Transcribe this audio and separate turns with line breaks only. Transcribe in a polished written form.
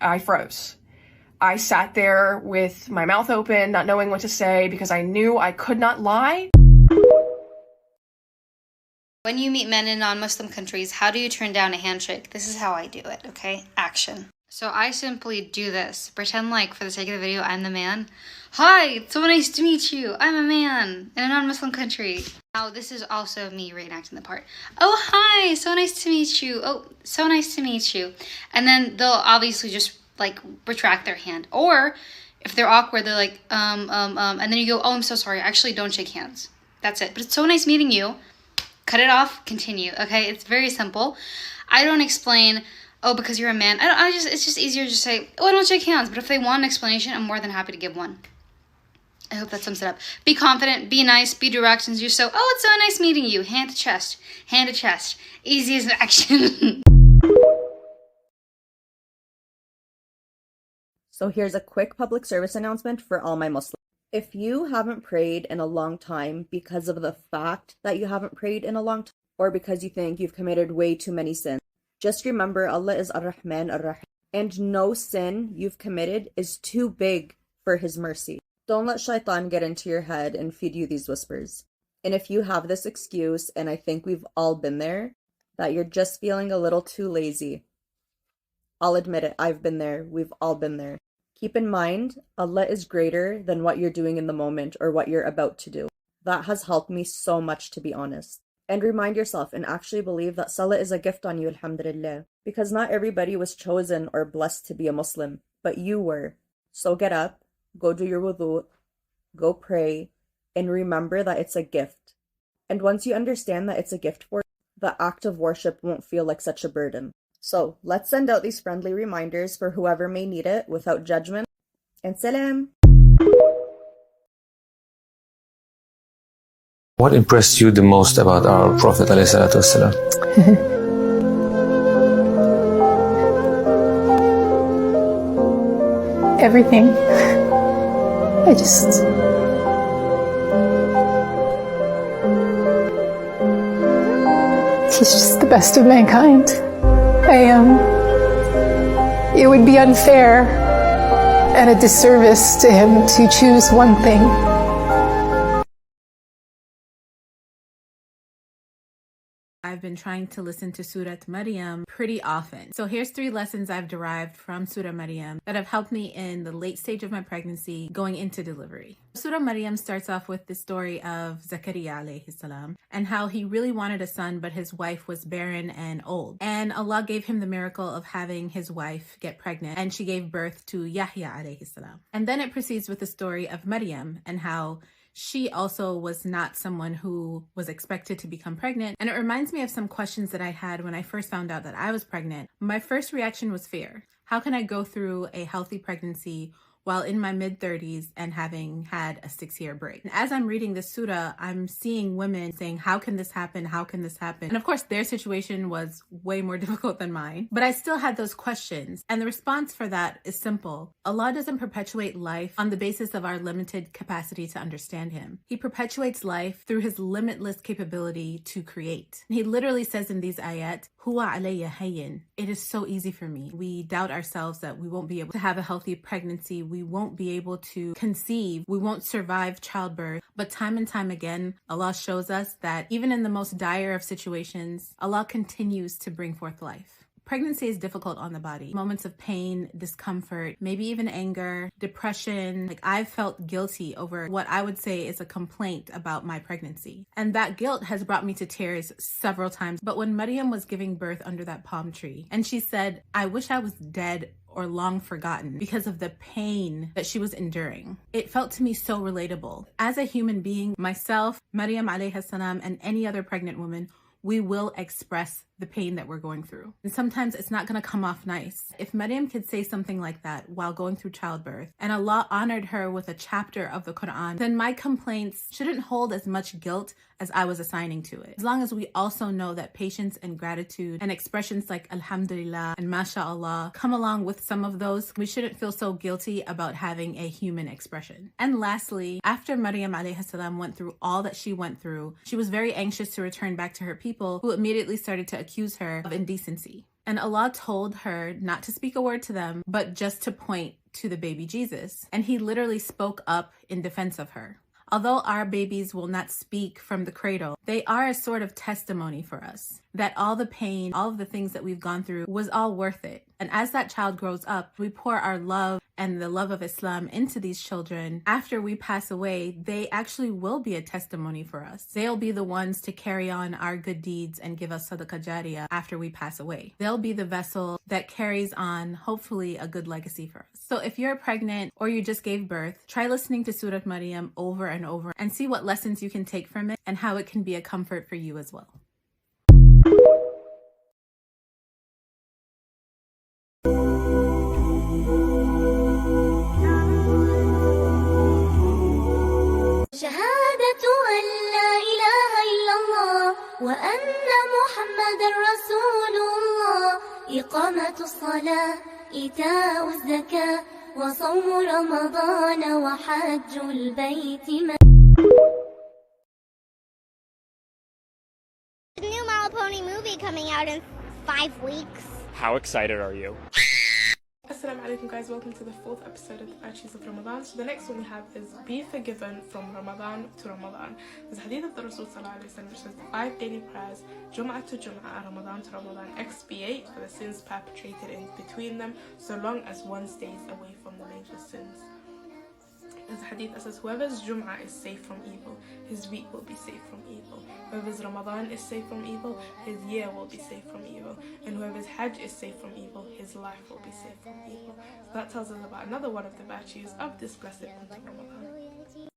I froze. I sat there with my mouth open, not knowing what to say because I knew I could not lie.
When you meet men in non-Muslim countries, how do you turn down a handshake? This is how I do it, okay? Action. So I simply do this. Pretend like, for the sake of the video, I'm the man. Hi, it's so nice to meet you. I'm a man in a non-Muslim country. Now, this is also me reenacting the part. Oh, hi, so nice to meet you. Oh, so nice to meet you. And then they'll obviously just, like, retract their hand. Or, if they're awkward, they're like, and then you go, oh, I'm so sorry. Actually, don't shake hands. That's it. But it's so nice meeting you. Cut it off, continue, okay? It's very simple. I don't explain, oh, because you're a man. It's just easier to just say, oh, I don't shake hands. But if they want an explanation, I'm more than happy to give one. I hope that sums it up. Be confident, be nice, be direct, and just so, oh, it's so nice meeting you. Hand to chest, hand to chest. Easy as action.
So here's a quick public service announcement for all my Muslims. If you haven't prayed in a long time because of the fact that you haven't prayed in a long time, or because you think you've committed way too many sins, just remember Allah is Ar-Rahman Ar-Rahim, and no sin you've committed is too big for His mercy. Don't let shaitan get into your head and feed you these whispers. And if you have this excuse, and I think we've all been there, that you're just feeling a little too lazy, I'll admit it, I've been there, we've all been there. Keep in mind, Allah is greater than what you're doing in the moment or what you're about to do. That has helped me so much, to be honest. And remind yourself and actually believe that Salah is a gift on you, alhamdulillah. Because not everybody was chosen or blessed to be a Muslim, but you were. So get up, go do your wudu, go pray, and remember that it's a gift. And once you understand that it's a gift for you, the act of worship won't feel like such a burden. So, let's send out these friendly reminders for whoever may need it without judgment. And salam!
What impressed you the most about our Prophet ﷺ?
Everything. He's just the best of mankind. It would be unfair and a disservice to him to choose one thing.
I've been trying to listen to Surah Maryam pretty often. So here's 3 lessons I've derived from Surah Maryam that have helped me in the late stage of my pregnancy going into delivery. Surah Maryam starts off with the story of Zakaria alayhi salam and how he really wanted a son, but his wife was barren and old. And Allah gave him the miracle of having his wife get pregnant, and she gave birth to Yahya alayhi salam. And then it proceeds with the story of Maryam and how she also was not someone who was expected to become pregnant. And it reminds me of some questions that I had when I first found out that I was pregnant. My first reaction was fear. How can I go through a healthy pregnancy while in my mid-30s and having had a 6-year break? And as I'm reading this surah, I'm seeing women saying, how can this happen? How can this happen? And of course, their situation was way more difficult than mine, but I still had those questions. And the response for that is simple. Allah doesn't perpetuate life on the basis of our limited capacity to understand Him. He perpetuates life through His limitless capability to create. He literally says in these ayat, Huwa alayya hayyin. It is so easy for me. We doubt ourselves that we won't be able to have a healthy pregnancy. We won't be able to conceive. We won't survive childbirth. But time and time again, Allah shows us that even in the most dire of situations, Allah continues to bring forth life. Pregnancy is difficult on the body. Moments of pain, discomfort, maybe even anger, depression. Like, I've felt guilty over what I would say is a complaint about my pregnancy. And that guilt has brought me to tears several times. But when Maryam was giving birth under that palm tree, and she said, I wish I was dead or long forgotten because of the pain that she was enduring. It felt to me so relatable. As a human being, myself, Maryam alayhi salam, and any other pregnant woman, we will express the pain that we're going through. And sometimes it's not going to come off nice. If Maryam could say something like that while going through childbirth, and Allah honored her with a chapter of the Quran, then my complaints shouldn't hold as much guilt as I was assigning to it. As long as we also know that patience and gratitude and expressions like Alhamdulillah and MashaAllah come along with some of those, we shouldn't feel so guilty about having a human expression. And lastly, after Maryam alayhi salam went through all that she went through, she was very anxious to return back to her people, who immediately started to accuse her of indecency. And Allah told her not to speak a word to them, but just to point to the baby Jesus. And he literally spoke up in defense of her. Although our babies will not speak from the cradle, they are a sort of testimony for us that all the pain, all of the things that we've gone through was all worth it. And as that child grows up, we pour our love and the love of Islam into these children. After we pass away, they actually will be a testimony for us. They'll be the ones to carry on our good deeds and give us sadaqah jariyah after we pass away. They'll be the vessel that carries on, hopefully, a good legacy for us. So if you're pregnant or you just gave birth, try listening to Surah Maryam over and over and see what lessons you can take from it and how it can be a comfort for you as well.
شهادة أن لا إله إلا الله وأن محمد رسول الله إقامة الصلاة إيتاء الزكاة وصوم رمضان وحج البيت
New My Little Pony movie coming out in 5 weeks.
How excited are you?
Assalamu alaikum guys, welcome to the 4th episode of the Virtues of Ramadan. So the next one we have is be forgiven from Ramadan to Ramadan. There's a hadith of the Rasul sallallahu alaihi wasallam which says 5 daily prayers, Jum'ah to Jum'ah, Ramadan to Ramadan, expiate for the sins perpetrated in between them, so long as one stays away from the major sins. There's a hadith that says whoever's Jum'ah is safe from evil, his week will be safe from evil. Whoever's Ramadan is safe from evil, his year will be safe from evil. And whoever's Hajj is safe from evil, his life will be safe from evil. So that tells us about another one of the virtues of this blessed month of Ramadan.